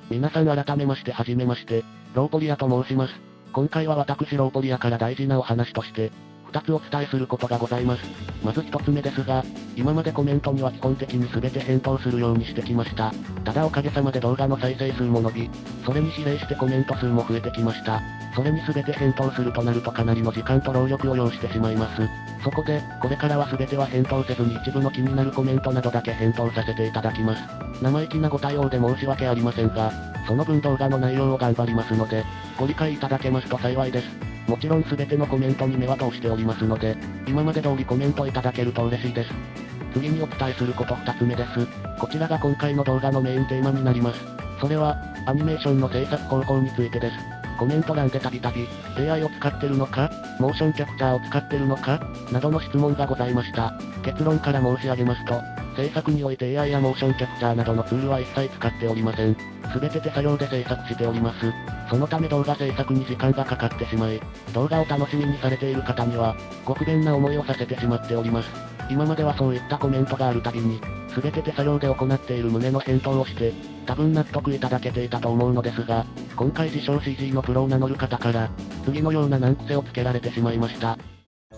皆さん改めましてはじめまして、ローポリアと申します。今回は私ローポリアから大事なお話として、2つお伝えすることがございます。まず1つ目ですが、今までコメントには基本的に全て返答するようにしてきました。ただおかげさまで動画の再生数も伸び、それに比例してコメント数も増えてきました。それに全て返答するとなるとかなりの時間と労力を要してしまいます。そこで、これからは全ては返答せずに一部の気になるコメントなどだけ返答させていただきます。生意気なご対応で申し訳ありませんが、その分動画の内容を頑張りますので、ご理解いただけますと幸いです。もちろん全てのコメントに目は通しておりますので、今まで通りコメントいただけると嬉しいです。次にお伝えすること2つ目です。こちらが今回の動画のメインテーマになります。それは、アニメーションの制作方法についてです。コメント欄でたびたび、AI を使ってるのか、モーションキャプチャーを使ってるのか、などの質問がございました。結論から申し上げますと、制作において AI やモーションキャプチャーなどのツールは一切使っておりません。すべて手作業で制作しております。そのため動画制作に時間がかかってしまい、動画を楽しみにされている方には、ご不便な思いをさせてしまっております。今まではそういったコメントがあるたびに、すべて手作業で行っている旨の返答をして、多分納得いただけていたと思うのですが、今回自称 CG のプロを名乗る方から、次のような難癖をつけられてしまいました。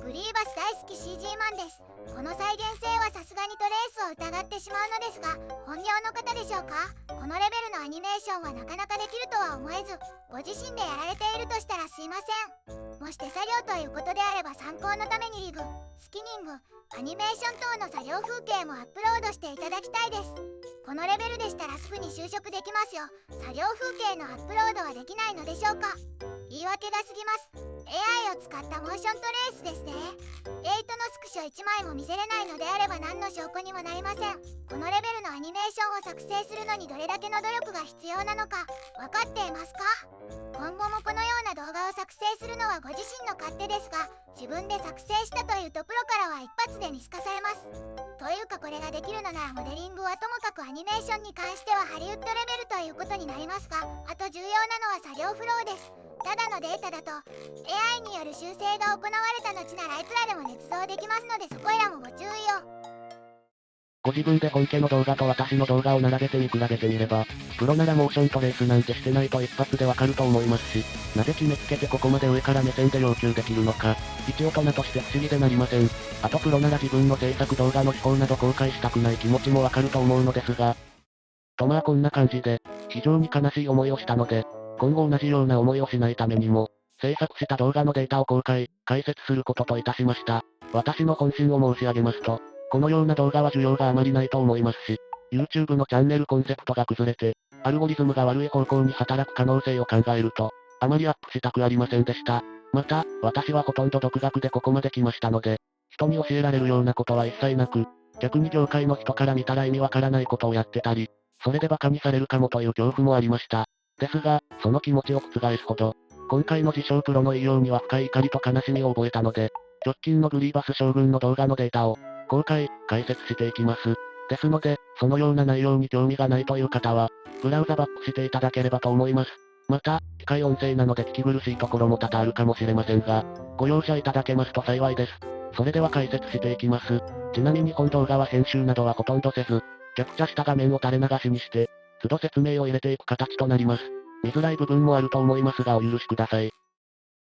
グリーバス大好き CG マンです。この再現性はさすがにトレースを疑ってしまうのですが、本業の方でしょうか？このレベルのアニメーションはなかなかできるとは思えず、ご自身でやられているとしたらすいません。もし手作業ということであれば参考のためにリグ、スキニング、アニメーション等の作業風景もアップロードしていただきたいです。このレベルでしたらすぐに就職できますよ。作業風景のアップロードはできないのでしょうか？言い訳が過ぎます。AI を使ったモーショントレースですね。8のスクショ1枚も見せれないのであれば何の証拠にもなりません。このレベルのアニメーションを作成するのにどれだけの努力が必要なのか分かっていますか？今後もこのような動画を作成するのはご自身の勝手ですが、自分で作成したというとプロからは一発で見透かされます。というかこれができるのならモデリングはともかくアニメーションに関してはハリウッドレベルということになりますが、あと重要なのは作業フローです。ただのデータだと AI による修正が行われた後ならいくらでも捏造できますのでそこいらもご注意を。ご自分で本家の動画と私の動画を並べて見比べてみれば、プロならモーショントレースなんてしてないと一発でわかると思いますし、なぜ決めつけてここまで上から目線で要求できるのか、一大人として不思議でなりません。あとプロなら自分の制作動画の秘宝など公開したくない気持ちもわかると思うのですが、とまあこんな感じで、非常に悲しい思いをしたので、今後同じような思いをしないためにも、制作した動画のデータを公開、解説することといたしました。私の本心を申し上げますと、このような動画は需要があまりないと思いますし、YouTube のチャンネルコンセプトが崩れて、アルゴリズムが悪い方向に働く可能性を考えると、あまりアップしたくありませんでした。また、私はほとんど独学でここまで来ましたので、人に教えられるようなことは一切なく、逆に業界の人から見たら意味わからないことをやってたり、それで馬鹿にされるかもという恐怖もありました。ですが、その気持ちを覆すほど、今回の自称プロの言いようには深い怒りと悲しみを覚えたので、直近のグリーバス将軍の動画のデータを、公開、解説していきます。ですので、そのような内容に興味がないという方は、ブラウザバックしていただければと思います。また、機械音声なので聞き苦しいところも多々あるかもしれませんが、ご容赦いただけますと幸いです。それでは解説していきます。ちなみに本動画は編集などはほとんどせず、キャプチャした画面を垂れ流しにして、都度説明を入れていく形となります。見づらい部分もあると思いますがお許しください。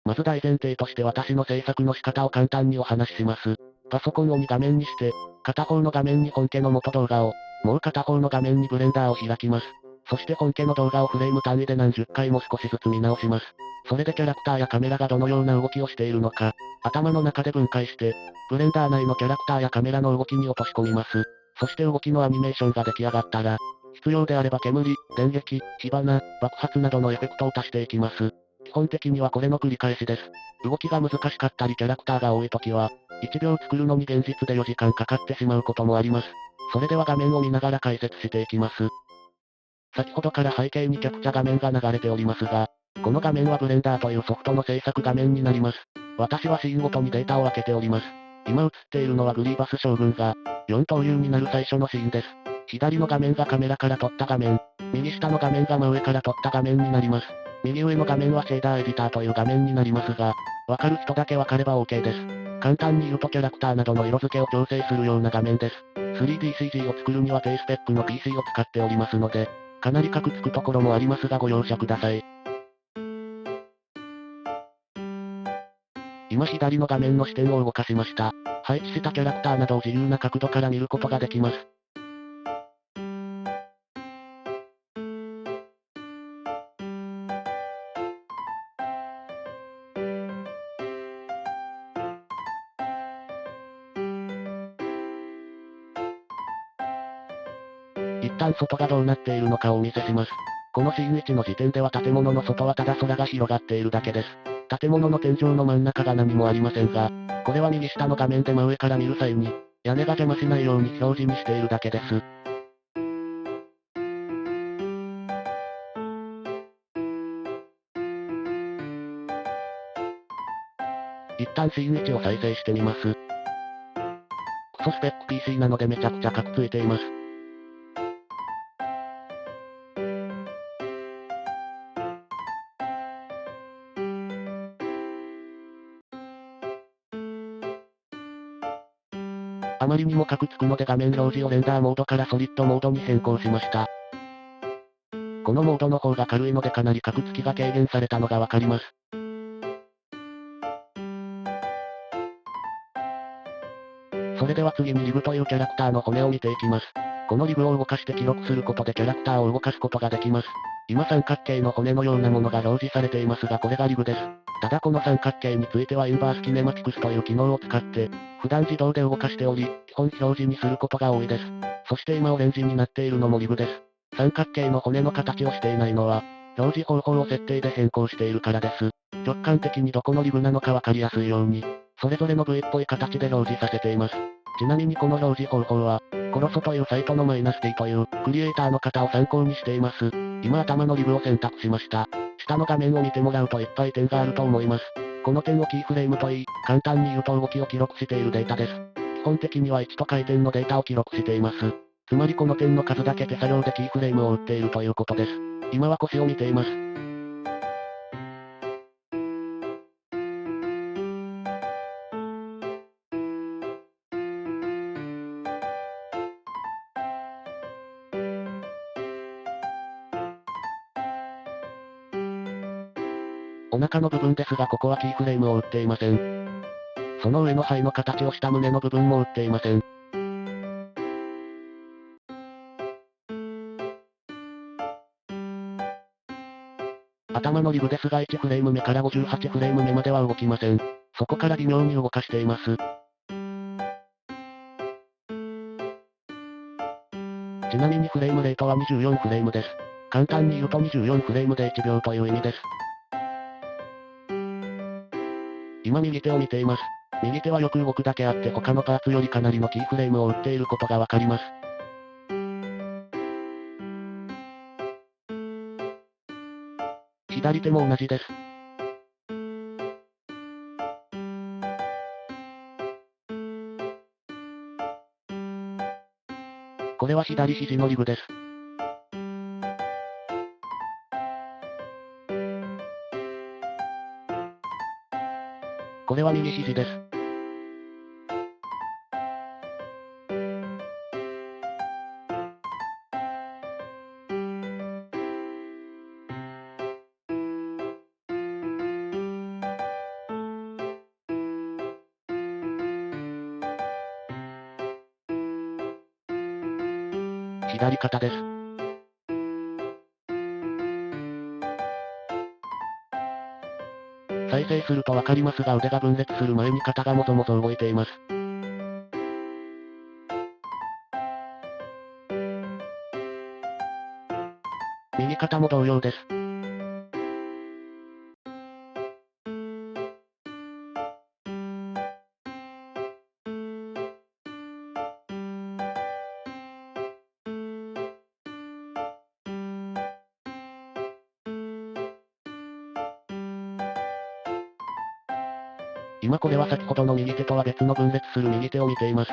まず大前提として私の制作の仕方を簡単にお話しします。パソコンを2画面にして、片方の画面に本家の元動画を、もう片方の画面にブレンダーを開きます。そして本家の動画をフレーム単位で何十回も少しずつ見直します。それでキャラクターやカメラがどのような動きをしているのか、頭の中で分解して、ブレンダー内のキャラクターやカメラの動きに落とし込みます。そして動きのアニメーションが出来上がったら、必要であれば煙、電撃、火花、爆発などのエフェクトを足していきます。基本的にはこれの繰り返しです。動きが難しかったりキャラクターが多い時は、1秒作るのに現実で4時間かかってしまうこともあります。それでは画面を見ながら解説していきます。先ほどから背景にキャプチャ画面が流れておりますが、この画面はブレンダーというソフトの制作画面になります。私はシーンごとにデータを分けております。今映っているのはグリーバス将軍が、4刀流になる最初のシーンです。左の画面がカメラから撮った画面、右下の画面が真上から撮った画面になります。右上の画面はシェーダーエディターという画面になりますが、わかる人だけわかれば OK です。簡単に言うとキャラクターなどの色付けを調整するような画面です。3DCG を作るには低スペックの PC を使っておりますので、かなりカクつくところもありますがご容赦ください。今左の画面の視点を動かしました。配置したキャラクターなどを自由な角度から見ることができます。一旦外がどうなっているのかをお見せします。このシーン1の時点では建物の外はただ空が広がっているだけです。建物の天井の真ん中が何もありませんが、これは右下の画面で真上から見る際に、屋根が邪魔しないように表示にしているだけです。一旦シーン1を再生してみます。クソスペック PC なのでめちゃくちゃカクついています。あまりにもカクつくので画面表示をレンダーモードからソリッドモードに変更しました。このモードの方が軽いのでかなりカクつきが軽減されたのがわかります。それでは次にリグというキャラクターの骨を見ていきます。このリグを動かして記録することでキャラクターを動かすことができます。今三角形の骨のようなものが表示されていますがこれがリグです。ただこの三角形についてはインバースキネマティクスという機能を使って、普段自動で動かしており、基本表示にすることが多いです。そして今オレンジになっているのもリグです。三角形の骨の形をしていないのは、表示方法を設定で変更しているからです。直感的にどこのリグなのかわかりやすいように、それぞれの V っぽい形で表示させています。ちなみにこの表示方法は、コロソというサイトのマイナス T というクリエイターの方を参考にしています。今頭のリグを選択しました。下の画面を見てもらうといっぱい点があると思います。この点をキーフレームといい、簡単に言うと動きを記録しているデータです。基本的には位置と回転のデータを記録しています。つまりこの点の数だけ手作業でキーフレームを打っているということです。今は腰を見ています。お腹の部分ですがここはキーフレームを打っていません。その上の肺の形をした胸の部分も打っていません。頭のリグですが1フレーム目から58フレーム目までは動きません。そこから微妙に動かしています。ちなみにフレームレートは24フレームです。簡単に言うと24フレームで1秒という意味です。今右手を見ています。右手はよく動くだけあって他のパーツよりかなりのキーフレームを打っていることがわかります。左手も同じです。これは左肘のリグです。これは右肘です。左肩です。再生するとわかりますが腕が分裂する前に肩がもぞもぞ動いています。右肩も同様です。今これは先ほどの右手とは別の分裂する右手を見ています。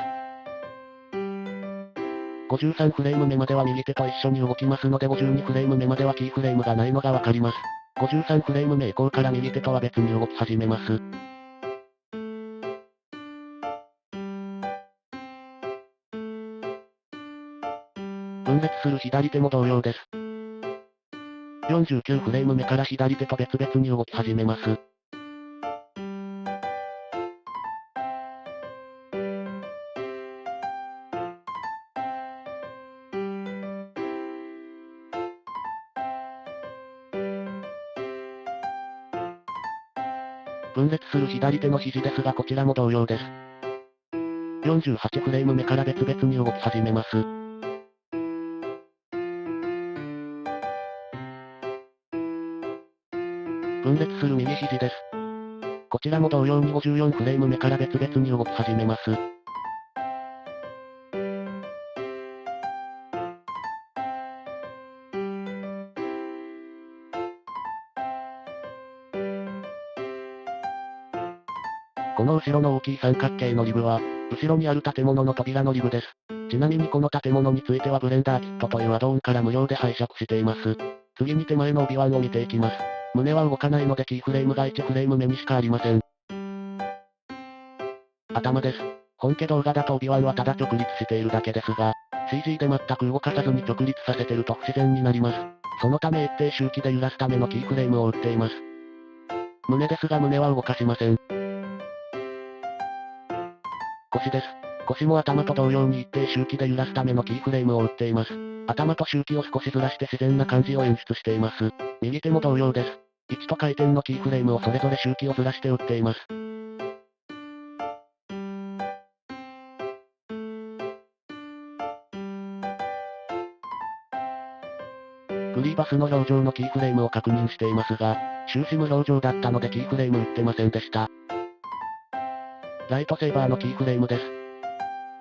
53フレーム目までは右手と一緒に動きますので52フレーム目まではキーフレームがないのがわかります。53フレーム目以降から右手とは別に動き始めます。分裂する左手も同様です。49フレーム目から左手と別々に動き始めます。分裂する左手の肘ですがこちらも同様です。48フレーム目から別々に動き始めます。分裂する右肘です。こちらも同様に54フレーム目から別々に動き始めます。この後ろの大きい三角形のリブは、後ろにある建物の扉のリブです。ちなみにこの建物についてはブレンダーキットというアドオンから無料で拝借しています。次に手前の帯ワンを見ていきます。胸は動かないのでキーフレームが1フレーム目にしかありません。頭です。本家動画だと帯ワンはただ直立しているだけですが、CG で全く動かさずに直立させてると不自然になります。そのため一定周期で揺らすためのキーフレームを打っています。胸ですが胸は動かしません。腰です。腰も頭と同様に一定周期で揺らすためのキーフレームを打っています。頭と周期を少しずらして自然な感じを演出しています。右手も同様です。位置と回転のキーフレームをそれぞれ周期をずらして打っています。グリーバスの表情のキーフレームを確認していますが、終始無表情だったのでキーフレーム打ってませんでした。ライトセーバーのキーフレームです。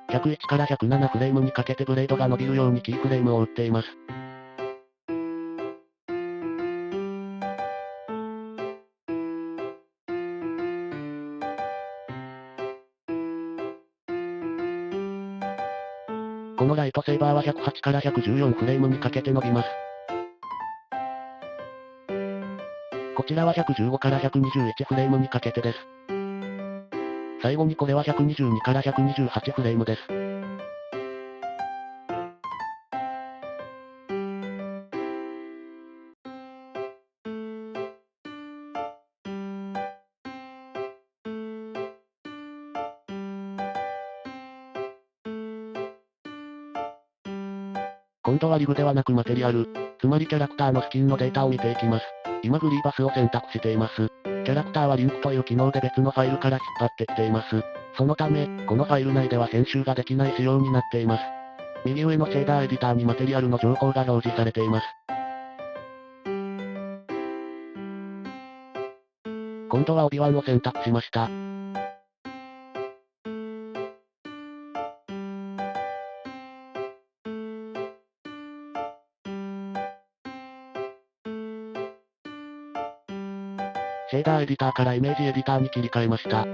101から107フレームにかけてブレードが伸びるようにキーフレームを打っています。このライトセーバーは108から114フレームにかけて伸びます。こちらは115から121フレームにかけてです。最後にこれは122から128フレームです。今度はリグではなくマテリアル、つまりキャラクターのスキンのデータを見ていきます。今グリーバスを選択しています。キャラクターはリンクという機能で別のファイルから引っ張ってきています。そのため、このファイル内では編集ができない仕様になっています。右上のシェーダーエディターにマテリアルの情報が表示されています。今度は帯ワンを選択しました。シェーダーエディターからイメージエディターに切り替えました。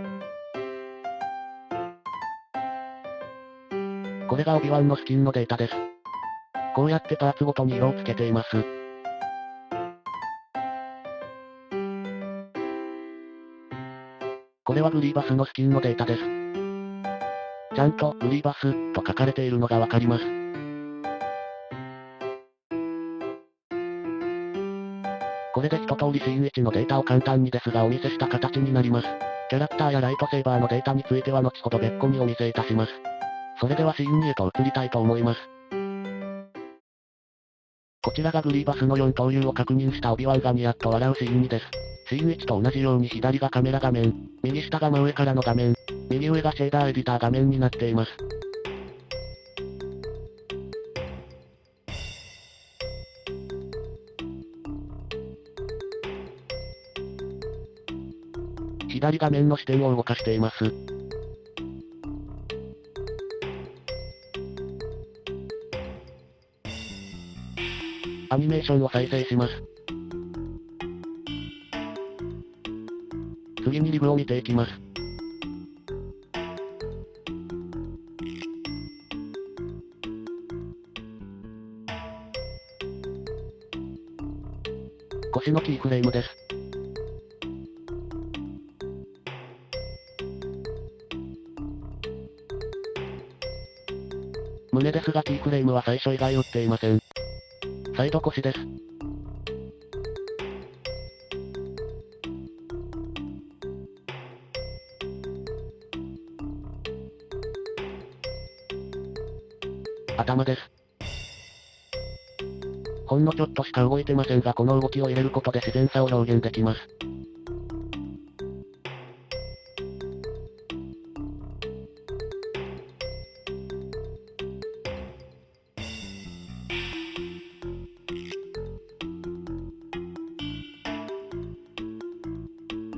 これが帯ワンのスキンのデータです。こうやってパーツごとに色をつけています。これはグリーバスのスキンのデータです。ちゃんと、グリーバス、と書かれているのがわかります。これで一通りシーン1のデータを簡単にですがお見せした形になります。キャラクターやライトセーバーのデータについては後ほど別個にお見せいたします。それではシーン2へと移りたいと思います。こちらがグリーバスの4刀流を確認した帯ワンがニヤッと笑うシーン2です。シーン1と同じように左がカメラ画面、右下が真上からの画面、右上がシェーダーエディター画面になっています。左画面の視点を動かしています。アニメーションを再生します。次にリブを見ていきます。腰のキーフレームです。胸ですがキーフレームは最初以外打っていません。サイド腰です。頭です。ほんのちょっとしか動いてませんがこの動きを入れることで自然さを表現できます。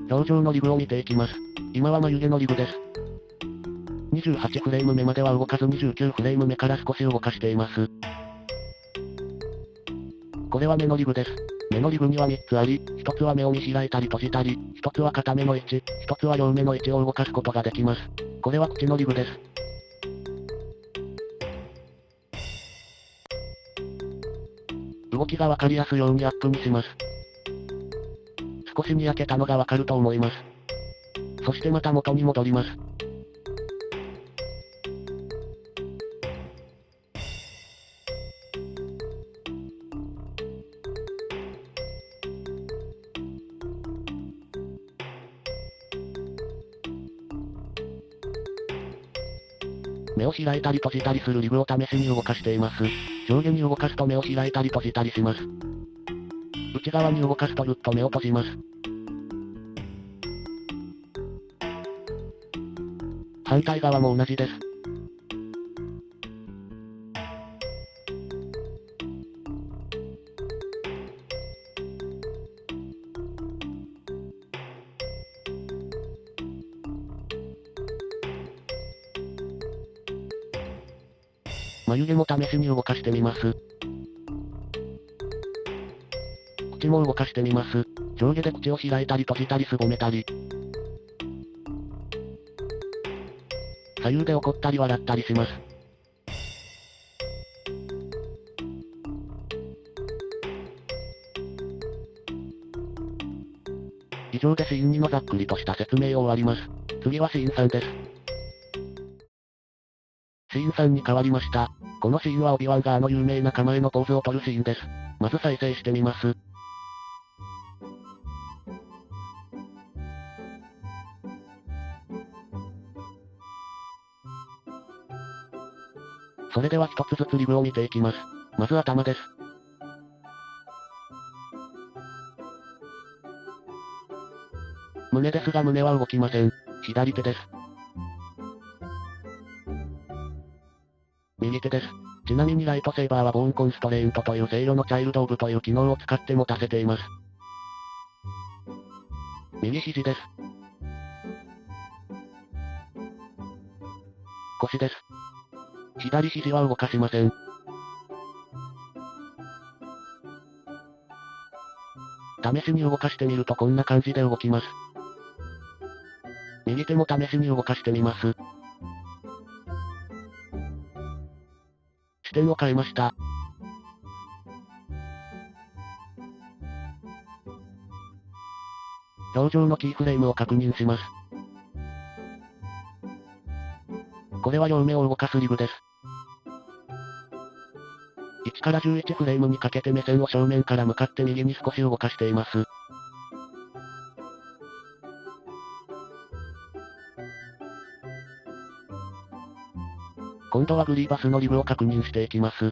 表情のリグを見ていきます。今は眉毛のリグです。28フレーム目までは動かず29フレーム目から少し動かしています。これは目のリグです。目のリグには3つあり、1つは目を見開いたり閉じたり、1つは片目の位置、1つは両目の位置を動かすことができます。これは口のリグです。動きがわかりやすいようにアップにします。少しにやけたのがわかると思います。そしてまた元に戻ります。目を開いたり閉じたりするリグを試しに動かしています。上下に動かすと目を開いたり閉じたりします。内側に動かすとぐっと目を閉じます。反対側も同じです。眉毛も試しに動かしてみます。口も動かしてみます。上下で口を開いたり閉じたりすぼめたり。左右で怒ったり笑ったりします。以上でシーン2のざっくりとした説明を終わります。次はシーン3です。シーン3に変わりました。このシーンはオビワンが有名な構えのポーズを取るシーンです。まず再生してみます。それでは一つずつリグを見ていきます。まず頭です。胸ですが胸は動きません。左手です。右手です。ちなみにライトセーバーはボーンコンストレイントという制御のチャイルドオブという機能を使って持たせています。右肘です。腰です。左肘は動かしません。試しに動かしてみるとこんな感じで動きます。右手も試しに動かしてみます。視点を変えました。表情のキーフレームを確認します。これは両目を動かすリグです。1から11フレームにかけて目線を正面から向かって右に少し動かしています。今度はグリーバスのリグを確認していきます。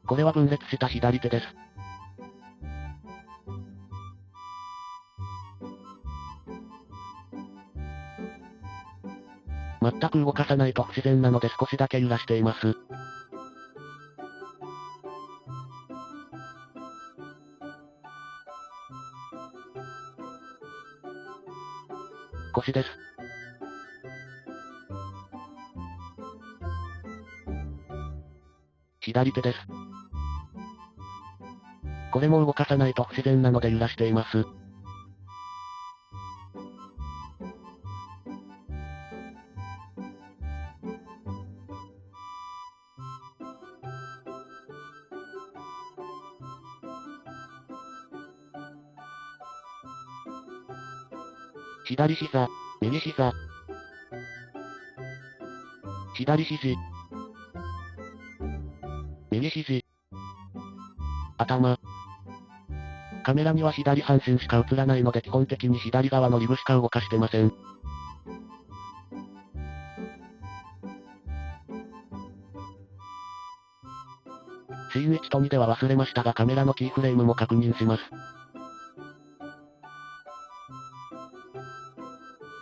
これは分裂した左手です。全く動かさないと不自然なので少しだけ揺らしています。腰です。左手です。これも動かさないと不自然なので揺らしています。左膝、右膝、左肘、右肘、頭。カメラには左半身しか映らないので基本的に左側のリブしか動かしてません。シーン1と2では忘れましたがカメラのキーフレームも確認します。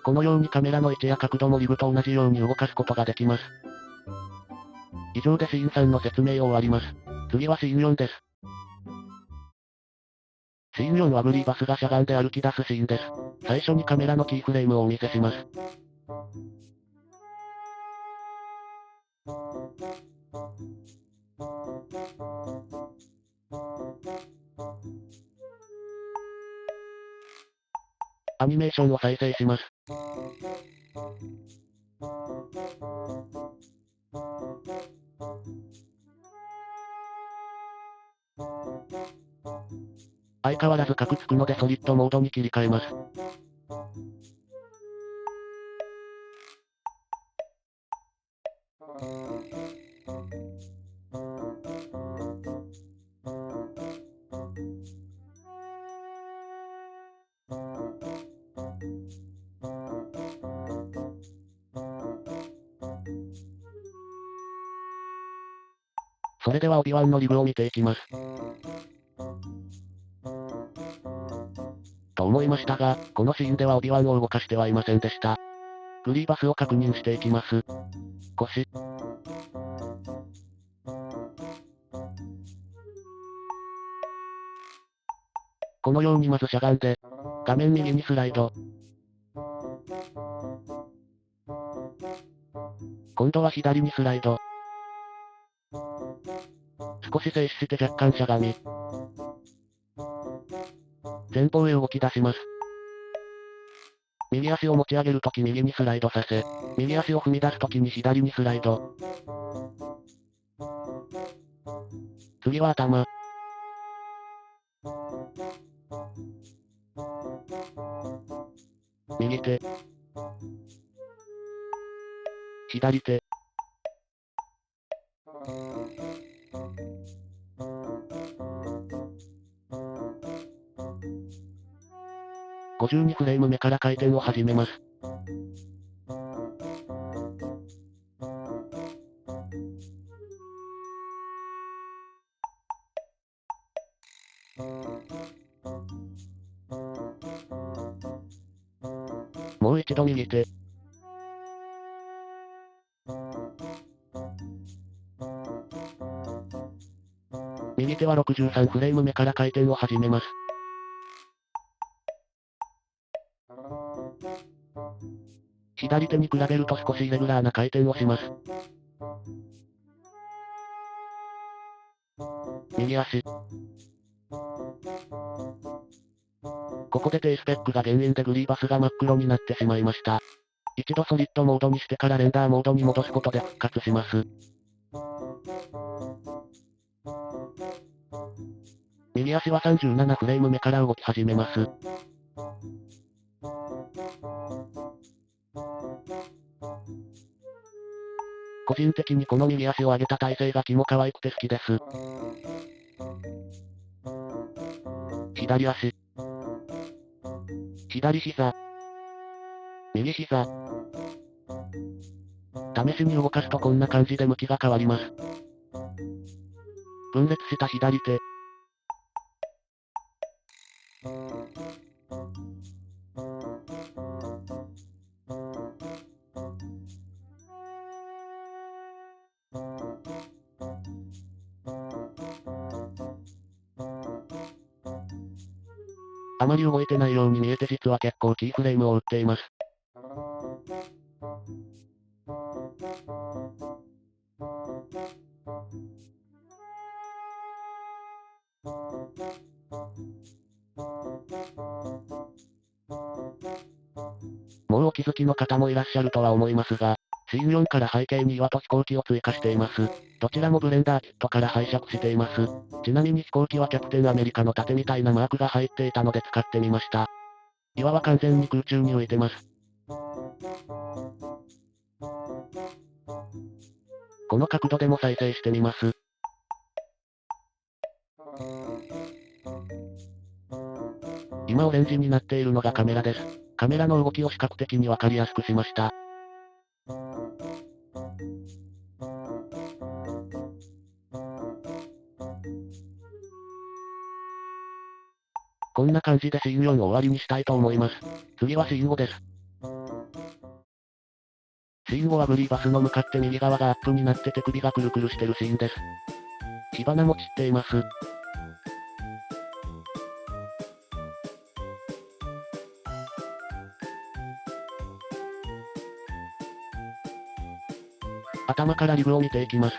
このようにカメラの位置や角度もリグと同じように動かすことができます。以上でシーン3の説明を終わります。次はシーン4です。シーン4はグリーバスがしゃがんで歩き出すシーンです。最初にカメラのキーフレームをお見せします。アニメーションを再生します。相変わらずカクつくのでソリッドモードに切り替えます。それではオビワンのリグを見ていきます。と思いましたが、このシーンではオビワンを動かしてはいませんでした。グリーバスを確認していきます。腰。このようにまずしゃがんで、画面右にスライド。今度は左にスライド。少し静止して若干しゃがみ。前方へ動き出します。右足を持ち上げるとき右にスライドさせ、右足を踏み出すときに左にスライド。次は頭。右手。左手。52フレーム目から回転を始めます。もう一度右手。右手は63フレーム目から回転を始めます。左手に比べると少しイレギュラーな回転をします。右足。ここで低スペックが原因でグリーバスが真っ黒になってしまいました。一度ソリッドモードにしてからレンダーモードに戻すことで復活します。右足は37フレーム目から動き始めます。個人的にこの右足を上げた体勢がキモ可愛くて好きです。左足。左膝。右膝。試しに動かすとこんな感じで向きが変わります。分裂した左手。あまり動いてないように見えて実は結構キーフレームを打っています。もうお気づきの方もいらっしゃるとは思いますが、シーン4から背景に岩と飛行機を追加しています。どちらもブレンダーキットから拝借しています。ちなみに飛行機はキャプテンアメリカの盾みたいなマークが入っていたので使ってみました。岩は完全に空中に浮いてます。この角度でも再生してみます。今オレンジになっているのがカメラです。カメラの動きを視覚的にわかりやすくしました。こんな感じでシーン4を終わりにしたいと思います。次はシーン5です。シーン5はグリーバスの向かって右側がアップになって手首がくるくるしてるシーンです。火花も散っています。頭からリブを見ていきます。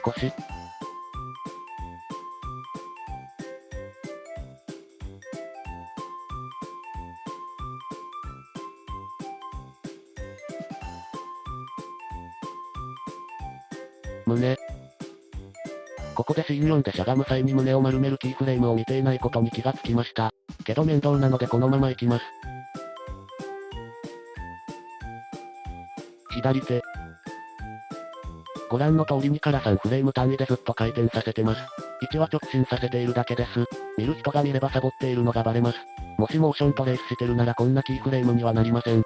腰。胸。ここでシーン4でしゃがむ際に胸を丸めるキーフレームを見ていないことに気がつきました。けど面倒なのでこのまま行きます。左手。ご覧の通り2から3フレーム単位でずっと回転させてます。位置は直進させているだけです。見る人が見ればサボっているのがバレます。もしモーショントレースしてるならこんなキーフレームにはなりません。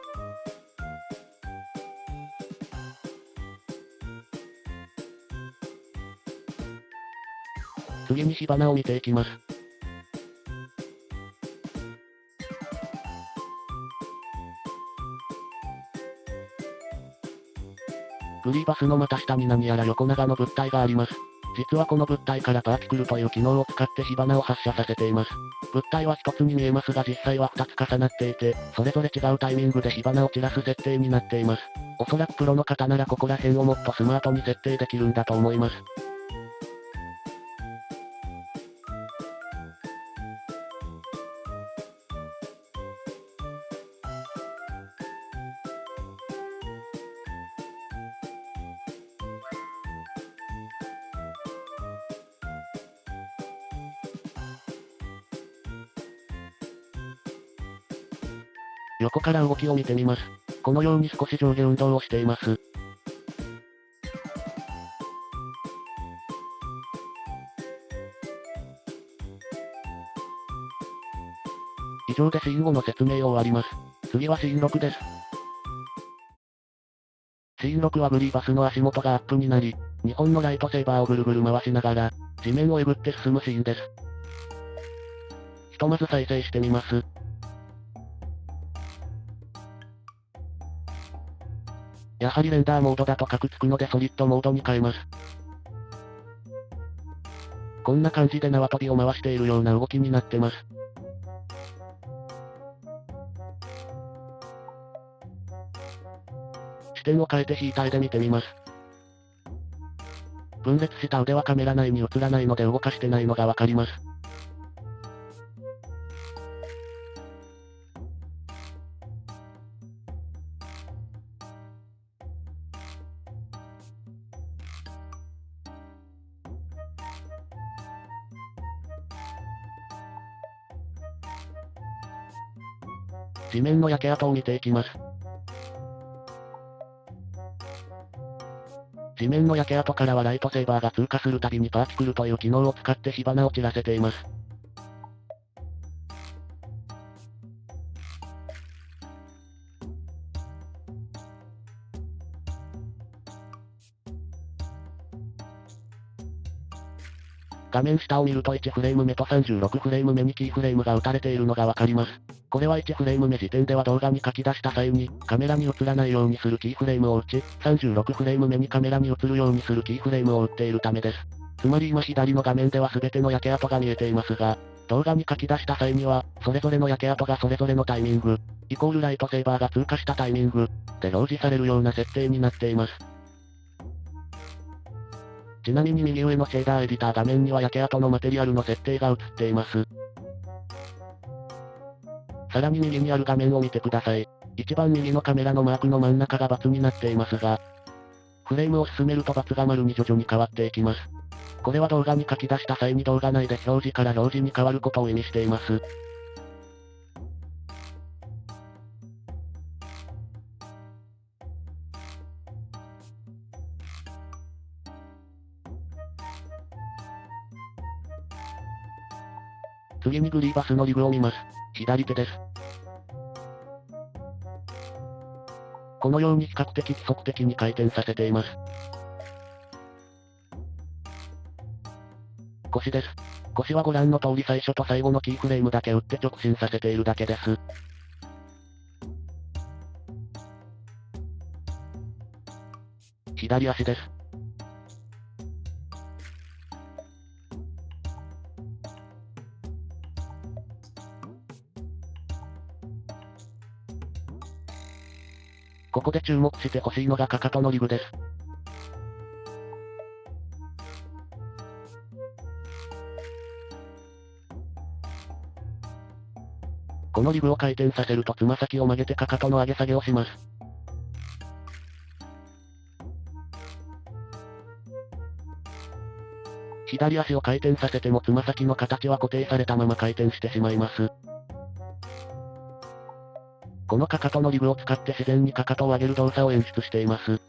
次に火花を見ていきます。グリーバスの股下に何やら横長の物体があります。実はこの物体からパーティクルという機能を使って火花を発射させています。物体は一つに見えますが実際は二つ重なっていて、それぞれ違うタイミングで火花を散らす設定になっています。おそらくプロの方ならここら辺をもっとスマートに設定できるんだと思います。横から動きを見てみます。このように少し上下運動をしています。以上でシーン5の説明を終わります。次はシーン6です。シーン6はグリーバスの足元がアップになり、2本のライトセーバーをぐるぐる回しながら、地面をえぐって進むシーンです。ひとまず再生してみます。やはりレンダーモードだとカクつくのでソリッドモードに変えます。こんな感じで縄跳びを回しているような動きになってます。視点を変えて引いた絵で見てみます。分裂した腕はカメラ内に映らないので動かしてないのがわかります。地面の焼け跡を見ていきます。地面の焼け跡からはライトセーバーが通過するたびにパーティクルという機能を使って火花を散らせています。画面下を見ると1フレーム目と36フレーム目にキーフレームが打たれているのがわかります。これは1フレーム目時点では動画に書き出した際に、カメラに映らないようにするキーフレームを打ち、36フレーム目にカメラに映るようにするキーフレームを打っているためです。つまり今左の画面では全ての焼け跡が見えていますが、動画に書き出した際には、それぞれの焼け跡がそれぞれのタイミング、イコールライトセーバーが通過したタイミング、で表示されるような設定になっています。ちなみに右上のシェーダーエディター画面には焼け跡のマテリアルの設定が映っています。さらに右にある画面を見てください。一番右のカメラのマークの真ん中が×になっていますが、フレームを進めると×が丸に徐々に変わっていきます。これは動画に書き出した際に動画内で表示から表示に変わることを意味しています。次にグリーバスのリグを見ます。左手です。このように比較的規則的に回転させています。腰です。腰はご覧の通り最初と最後のキーフレームだけ打って直進させているだけです。左足です。ここで注目してほしいのがかかとのリブです。このリブを回転させるとつま先を曲げてかかとの上げ下げをします。左足を回転させてもつま先の形は固定されたまま回転してしまいます。このかかとのリブを使って自然にかかとを上げる動作を演出しています。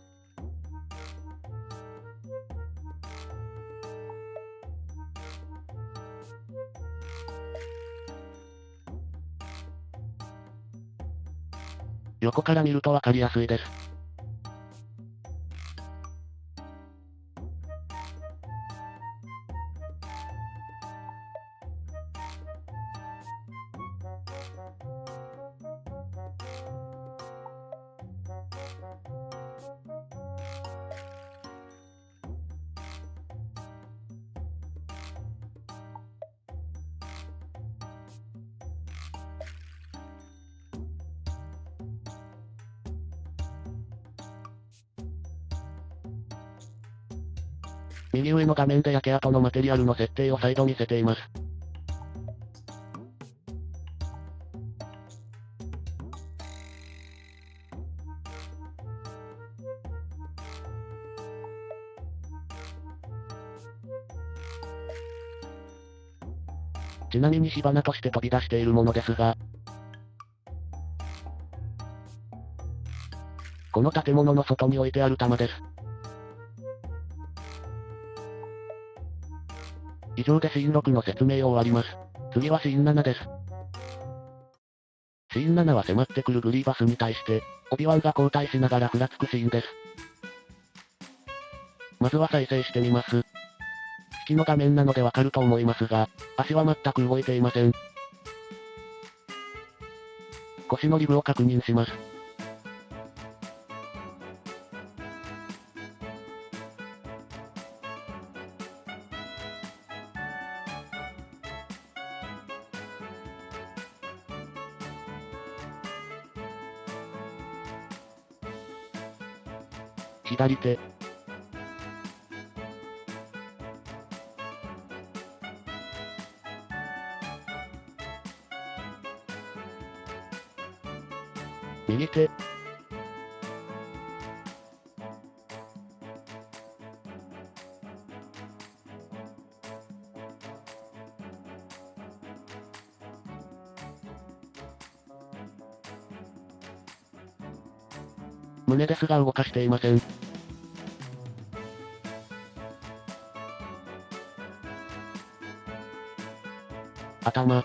横から見るとわかりやすいです。右上の画面で焼け跡のマテリアルの設定を再度見せています。ちなみに火花として飛び出しているものですが、この建物の外に置いてある弾です。以上でシーン6の説明を終わります。次はシーン7です。シーン7は迫ってくるグリーバスに対して、オビワンが交代しながらふらつくシーンです。まずは再生してみます。月の画面なのでわかると思いますが、足は全く動いていません。腰のリブを確認します。左手。右手。胸ですが動かしていません。頭。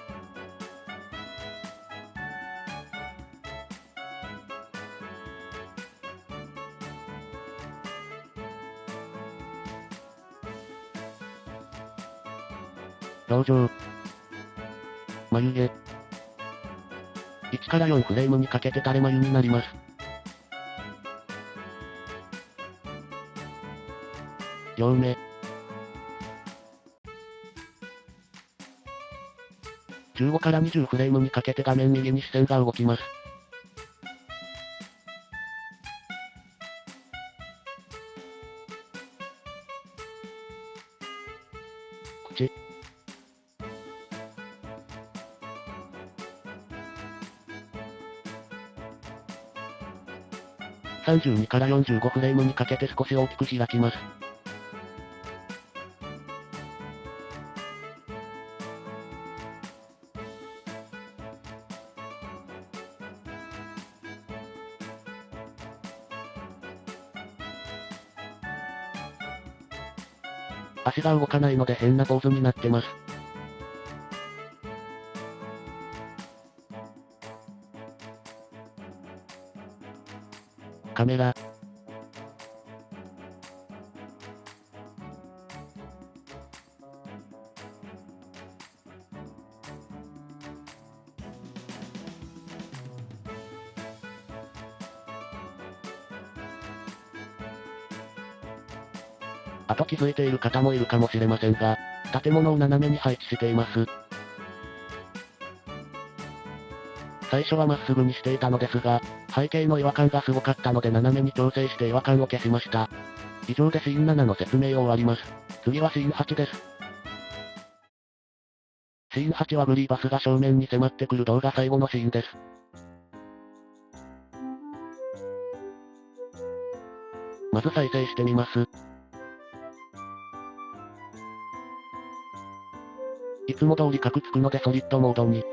表情。眉毛。1から4フレームにかけて垂れ眉になります。両目。15から20フレームにかけて画面右に視線が動きます。口。32から45フレームにかけて少し大きく開きます。足が動かないので変なポーズになってます。カメラ。あと気づいている方もいるかもしれませんが、建物を斜めに配置しています。最初はまっすぐにしていたのですが、背景の違和感がすごかったので斜めに調整して違和感を消しました。以上でシーン7の説明を終わります。次はシーン8です。シーン8はグリーバスが正面に迫ってくる動画最後のシーンです。まず再生してみます。いつも通りカクつくのでソリッドモードに。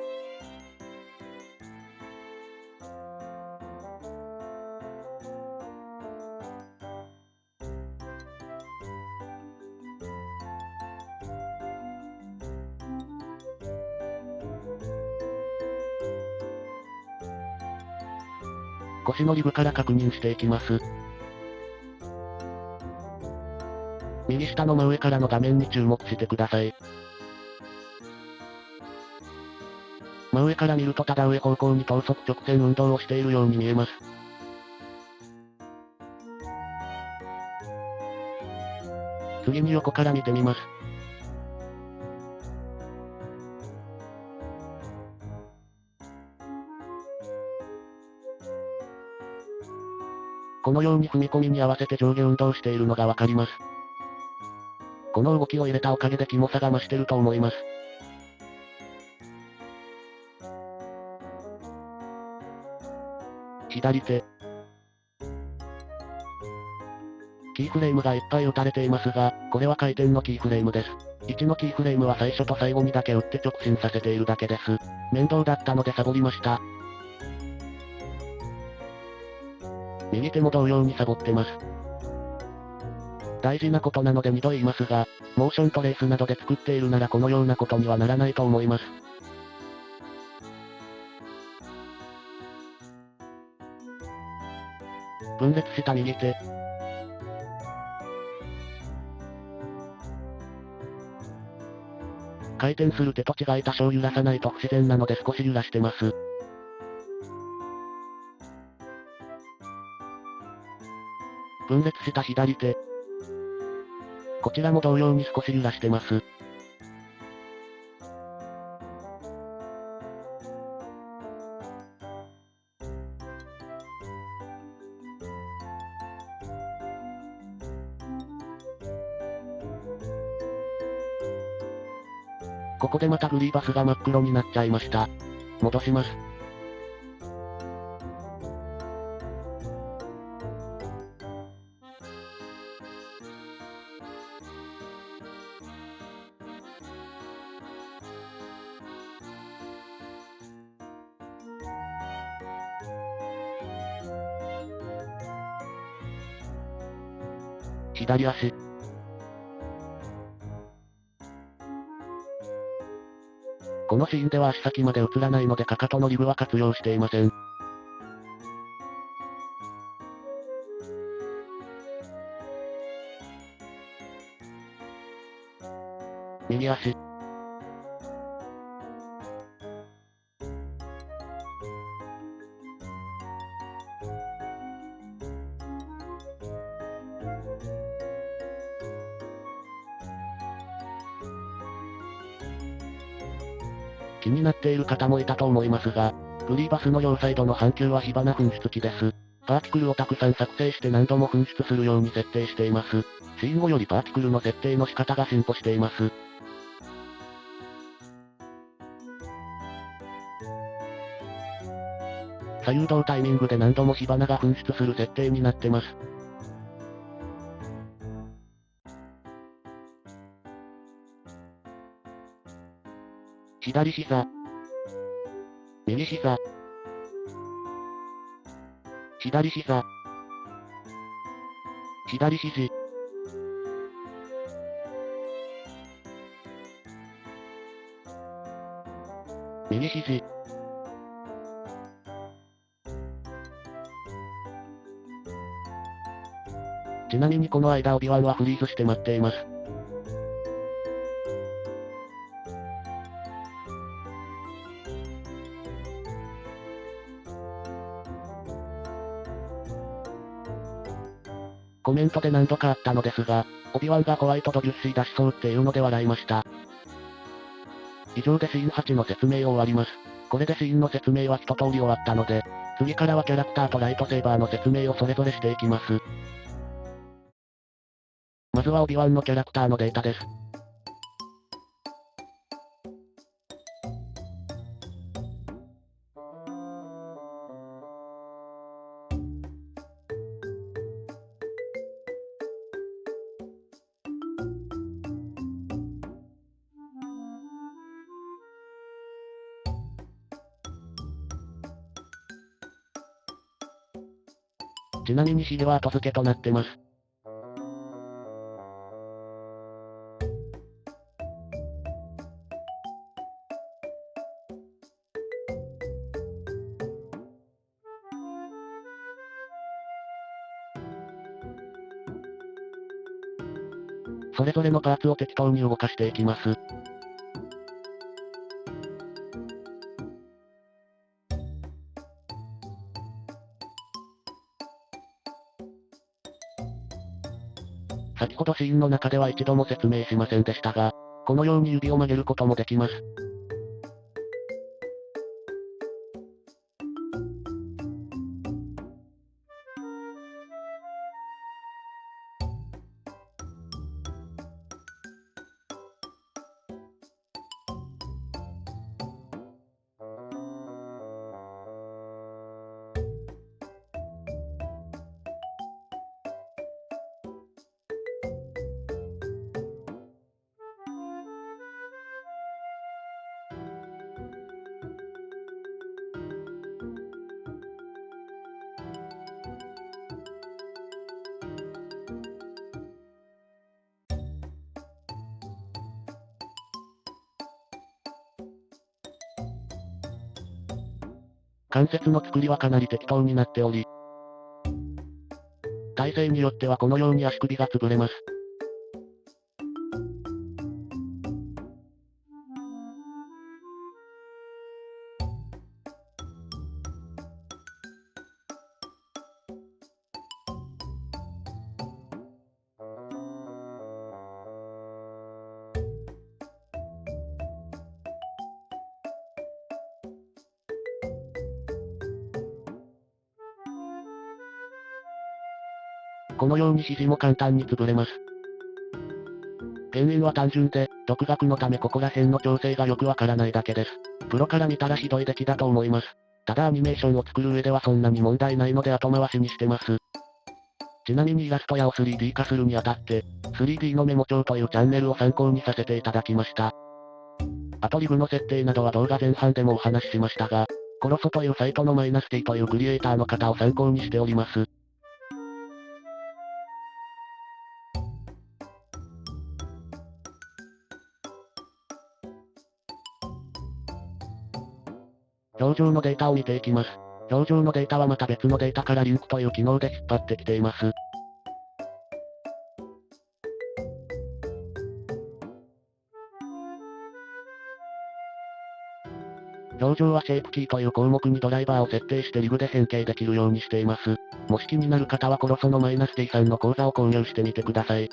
腰のリブから確認していきます。右下の真上からの画面に注目してください。真上から見るとただ上方向に等速直線運動をしているように見えます。次に横から見てみます。このように踏み込みに合わせて上下運動しているのがわかります。この動きを入れたおかげでキモさが増してると思います。左手。キーフレームがいっぱい打たれていますが、これは回転のキーフレームです。1のキーフレームは最初と最後にだけ打って直進させているだけです。面倒だったのでサボりました。右手も同様にサボってます。大事なことなので2度言いますが、モーショントレースなどで作っているならこのようなことにはならないと思います。分裂した右手。回転する手と違い多少揺らさないと不自然なので少し揺らしてます。分裂した左手。こちらも同様に少し揺らしてます。ここでまたグリーバスが真っ黒になっちゃいました。戻します。左足。このシーンでは足先まで映らないのでかかとのリブは活用していません。右足。気になっている方もいたと思いますが、グリーバスの両サイドの半球は火花噴出機です。パーティクルをたくさん作成して何度も噴出するように設定しています。シーン後よりパーティクルの設定の仕方が進歩しています。左右同タイミングで何度も火花が噴出する設定になってます。左膝。右膝。左膝。左肘。右肘。ちなみにこの間オビワンはフリーズして待っています。コメントで何度かあったのですが、オビワンがホワイトとジュッシー出しそうっていうので笑いました。以上でシーン8の説明を終わります。これでシーンの説明は一通り終わったので、次からはキャラクターとライトセーバーの説明をそれぞれしていきます。まずはオビワンのキャラクターのデータです。ちなみにヒゲは後付けとなってます。それぞれのパーツを適当に動かしていきます。先ほどシーンの中では一度も説明しませんでしたが、このように指を曲げることもできます。関節の作りはかなり適当になっており、体勢によってはこのように足首が潰れます。このように肘も簡単に潰れます。原因は単純で、独学のためここら辺の調整がよくわからないだけです。プロから見たらひどい出来だと思います。ただアニメーションを作る上ではそんなに問題ないので後回しにしてます。ちなみにイラストやを 3D 化するにあたって、3D のメモ帳というチャンネルを参考にさせていただきました。アトリブの設定などは動画前半でもお話ししましたが、コロソというサイトのマイナス T というクリエイターの方を参考にしております。表情のデータを見ていきます。表情のデータはまた別のデータからリンクという機能で引っ張ってきています。表情はシェイプキーという項目にドライバーを設定してリグで変形できるようにしています。もし気になる方はコロソのマイナス T さんの講座を購入してみてください。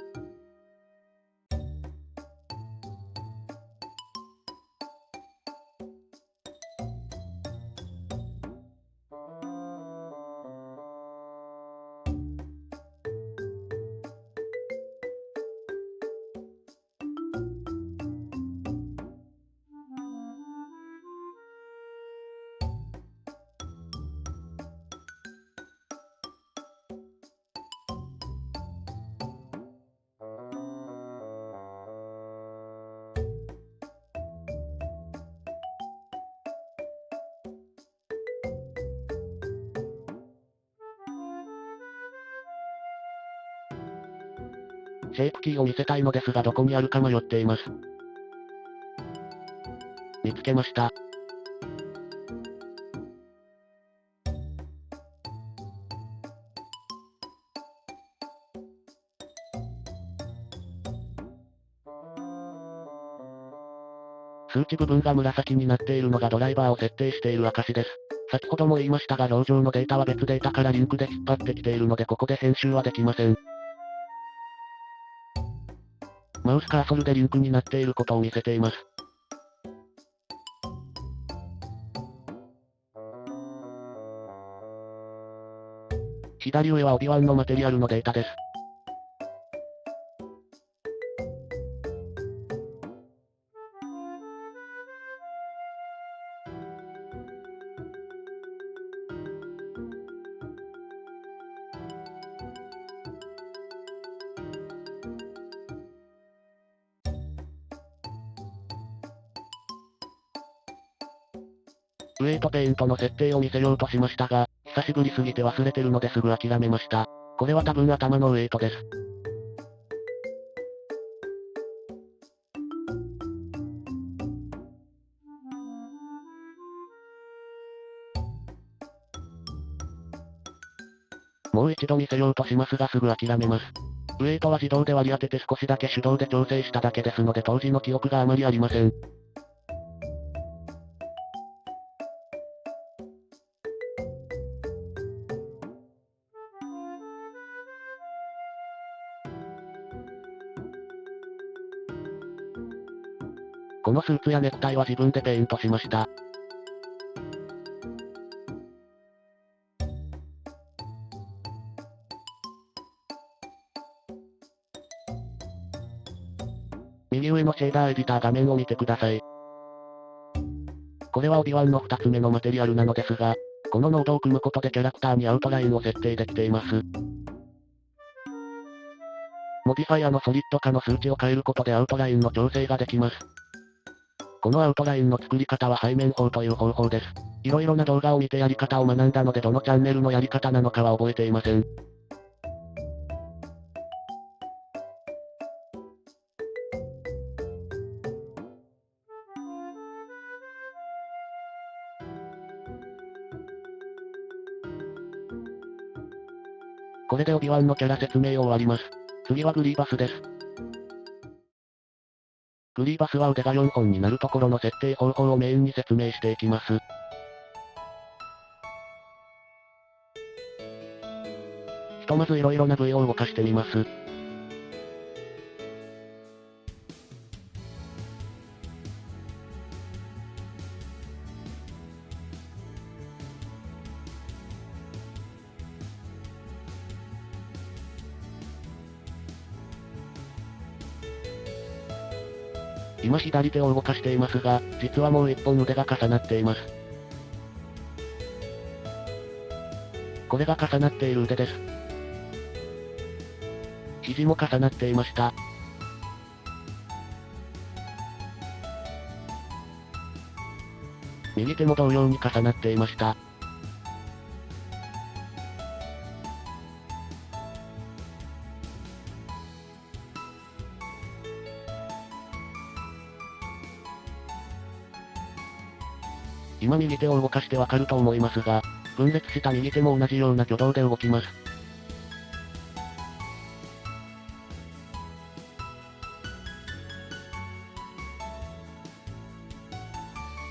シェイプキーを見せたいのですがどこにあるか迷っています。見つけました。数値部分が紫になっているのがドライバーを設定している証です。先ほども言いましたが表情のデータは別データからリンクで引っ張ってきているのでここで編集はできません。マウスカーソルでリンクになっていることを見せています。左上はオビワンのマテリアルのデータです。ウェイトペイントの設定を見せようとしましたが、久しぶりすぎて忘れてるのですぐ諦めました。これは多分頭のウェイトです。もう一度見せようとしますがすぐ諦めます。ウェイトは自動で割り当てて少しだけ手動で調整しただけですので当時の記憶があまりありません。このスーツやネクタイは自分でペイントしました。右上のシェーダーエディター画面を見てください。これはオビワンの2つ目のマテリアルなのですが、このノードを組むことでキャラクターにアウトラインを設定できています。モディファイアのソリッド化の数値を変えることでアウトラインの調整ができます。このアウトラインの作り方は背面法という方法です。いろいろな動画を見てやり方を学んだのでどのチャンネルのやり方なのかは覚えていません。これでオビワンのキャラ説明を終わります。次はグリーバスです。グリーバスは腕が4本になるところの設定方法をメインに説明していきます。ひとまずいろいろな部位を動かしてみます。今左手を動かしていますが、実はもう一本腕が重なっています。これが重なっている腕です。肘も重なっていました。右手も同様に重なっていました。今右手を動かしてわかると思いますが、分裂した右手も同じような挙動で動きます。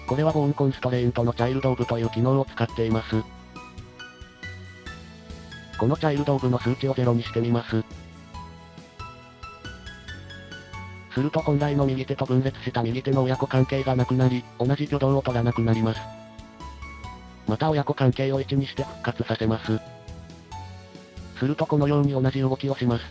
これはボーンコンストレイントのチャイルドオブという機能を使っています。このチャイルドオブの数値を0にしてみます。すると本来の右手と分裂した右手の親子関係がなくなり、同じ挙動を取らなくなります。また親子関係を1にして復活させます。するとこのように同じ動きをします。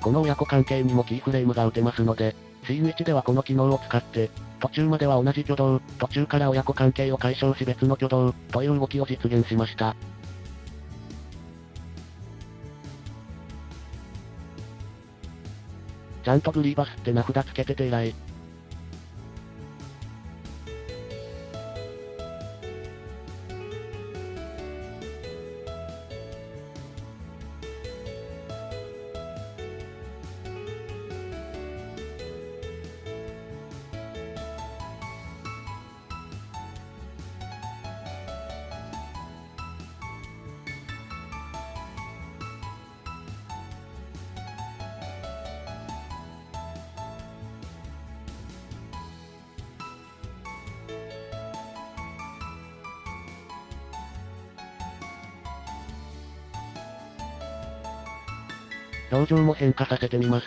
この親子関係にもキーフレームが打てますので、シーン1ではこの機能を使って、途中までは同じ挙動、途中から親子関係を解消し別の挙動、という動きを実現しました。ちゃんとグリーバスって名札つけてて偉い。表情も変化させてみます。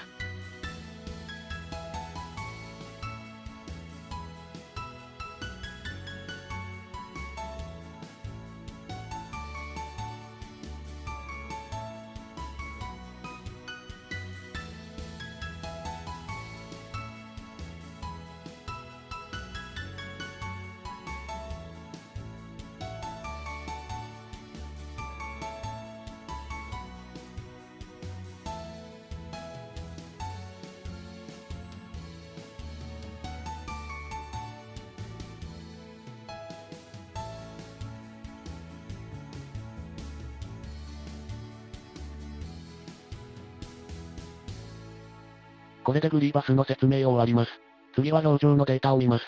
これでグリーバスの説明を終わります。次は表情のデータを見ます。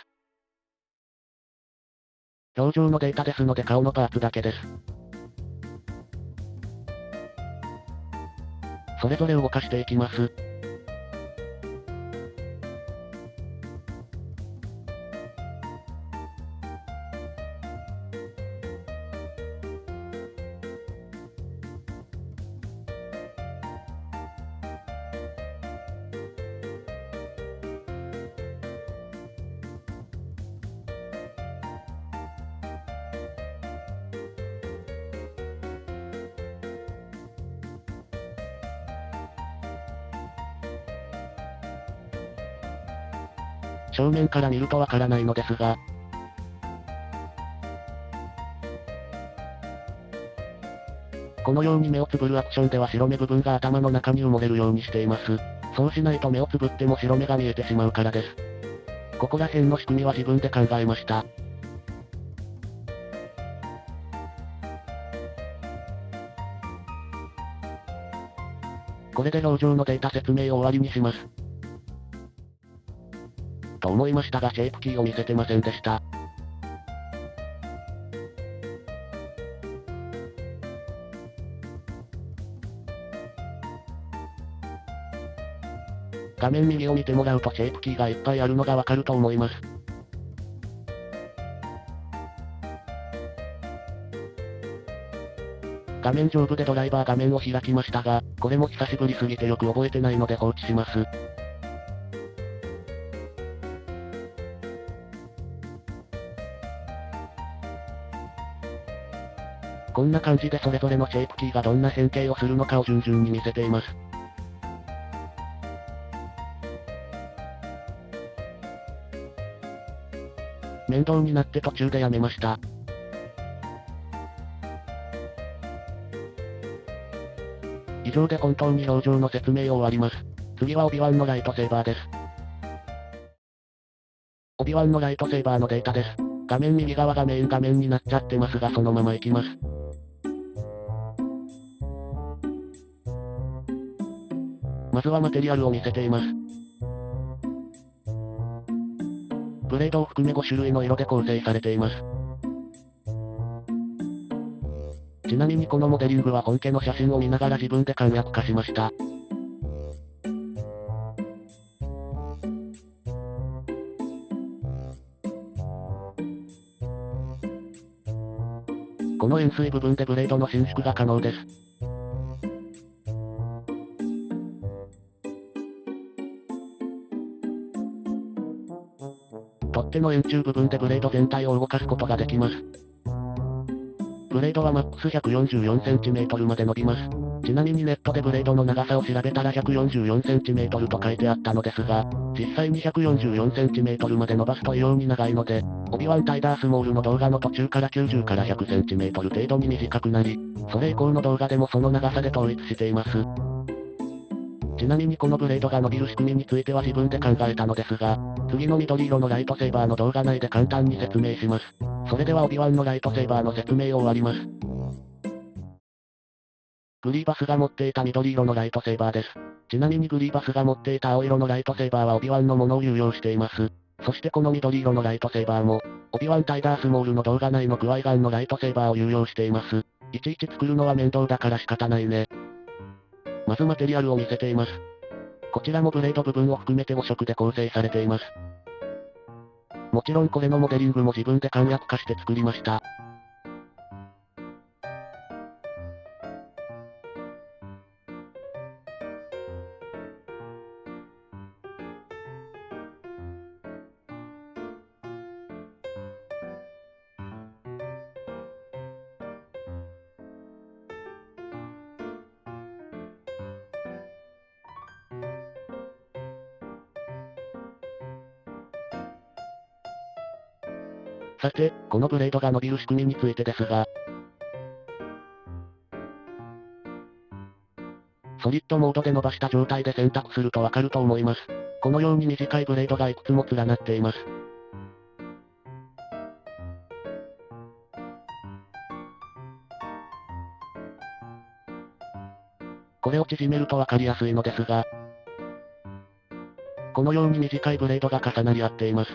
表情のデータですので顔のパーツだけです。それぞれ動かしていきます。正面から見るとわからないのですが、このように目をつぶるアクションでは白目部分が頭の中に埋もれるようにしています。そうしないと目をつぶっても白目が見えてしまうからです。ここら辺の仕組みは自分で考えました。これで表情のデータ説明を終わりにします。と思いましたがシェイプキーを見せてませんでした。画面右を見てもらうとシェイプキーがいっぱいあるのがわかると思います。画面上部でドライバー画面を開きましたが、これも久しぶりすぎてよく覚えてないので放置します。こんな感じでそれぞれのシェイプキーがどんな変形をするのかを順々に見せています。面倒になって途中でやめました。以上で本当に表情の説明を終わります。次はオビワンのライトセーバーです。オビワンのライトセーバーのデータです。画面右側がメイン画面になっちゃってますがそのまま行きます。まずはマテリアルを見せています。ブレードを含め5種類の色で構成されています。ちなみにこのモデリングは本家の写真を見ながら自分で簡約化しました。この円錐部分でブレードの伸縮が可能です。取っ手の円柱部分でブレード全体を動かすことができます。ブレードはマックス 144cm まで伸びます。ちなみにネットでブレードの長さを調べたら 144cm と書いてあったのですが、実際に 144cm まで伸ばすと異様に長いので、オビワンタイダースモールの動画の途中から90から 100cm 程度に短くなり、それ以降の動画でもその長さで統一しています。ちなみにこのブレードが伸びる仕組みについては自分で考えたのですが、次の緑色のライトセーバーの動画内で簡単に説明します。それではオビワンのライトセーバーの説明を終わります。グリーバスが持っていた緑色のライトセーバーです。ちなみにグリーバスが持っていた青色のライトセーバーはオビワンのものを有用しています。そしてこの緑色のライトセーバーも、オビワンタイダースモールの動画内のクワイガンのライトセーバーを有用しています。いちいち作るのは面倒だから仕方ないね。まずマテリアルを見せています。こちらもブレード部分を含めて5色で構成されています。もちろんこれのモデリングも自分で簡約化して作りました。さて、このブレードが伸びる仕組みについてですが、ソリッドモードで伸ばした状態で選択するとわかると思います。このように短いブレードがいくつも連なっています。これを縮めるとわかりやすいのですが、このように短いブレードが重なり合っています。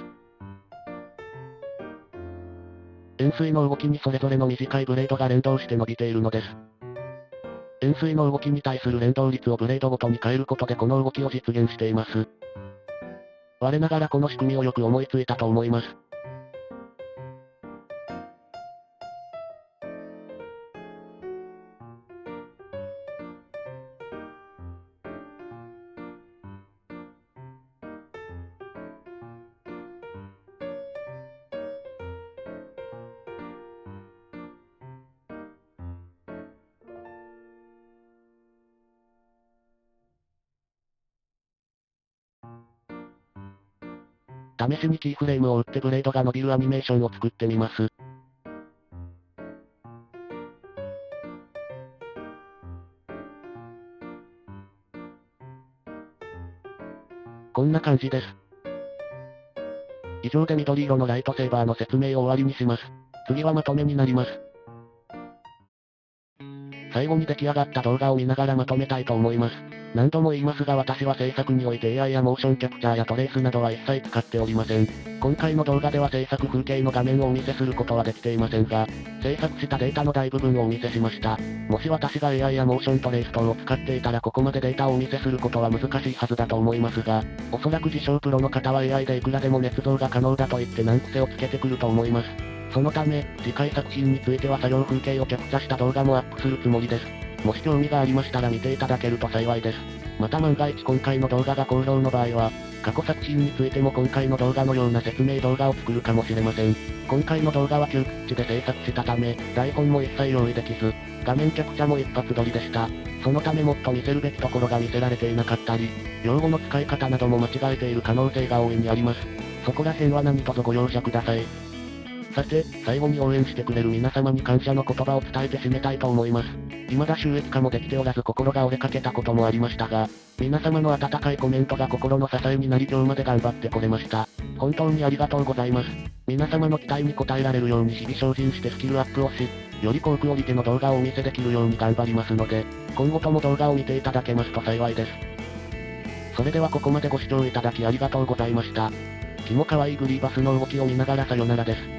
円錐の動きにそれぞれの短いブレードが連動して伸びているのです。円錐の動きに対する連動率をブレードごとに変えることでこの動きを実現しています。我ながらこの仕組みをよく思いついたと思います。試しにキーフレームを打ってブレードが伸びるアニメーションを作ってみます。こんな感じです。以上で緑色のライトセーバーの説明を終わりにします。次はまとめになります。最後に出来上がった動画を見ながらまとめたいと思います。何度も言いますが私は制作において AI やモーションキャプチャーやトレースなどは一切使っておりません。今回の動画では制作風景の画面をお見せすることはできていませんが、制作したデータの大部分をお見せしました。もし私が AI やモーショントレース等を使っていたらここまでデータをお見せすることは難しいはずだと思いますが、おそらく自称プロの方は AI でいくらでも捏造が可能だと言って難癖をつけてくると思います。そのため、次回作品については作業風景をキャプチャした動画もアップするつもりです。もし興味がありましたら見ていただけると幸いです。また万が一今回の動画が好評の場合は、過去作品についても今回の動画のような説明動画を作るかもしれません。今回の動画は急ピッチで制作したため、台本も一切用意できず、画面キャプチャも一発撮りでした。そのためもっと見せるべきところが見せられていなかったり、用語の使い方なども間違えている可能性が大いにあります。そこら辺は何卒ご容赦ください。さて、最後に応援してくれる皆様に感謝の言葉を伝えて締めたいと思います。未だ収益化もできておらず心が折れかけたこともありましたが、皆様の温かいコメントが心の支えになり今日まで頑張ってこれました。本当にありがとうございます。皆様の期待に応えられるように日々精進してスキルアップをし、より高クオリティの動画をお見せできるように頑張りますので、今後とも動画を見ていただけますと幸いです。それではここまでご視聴いただきありがとうございました。気も可愛いグリーバスの動きを見ながらさよならです。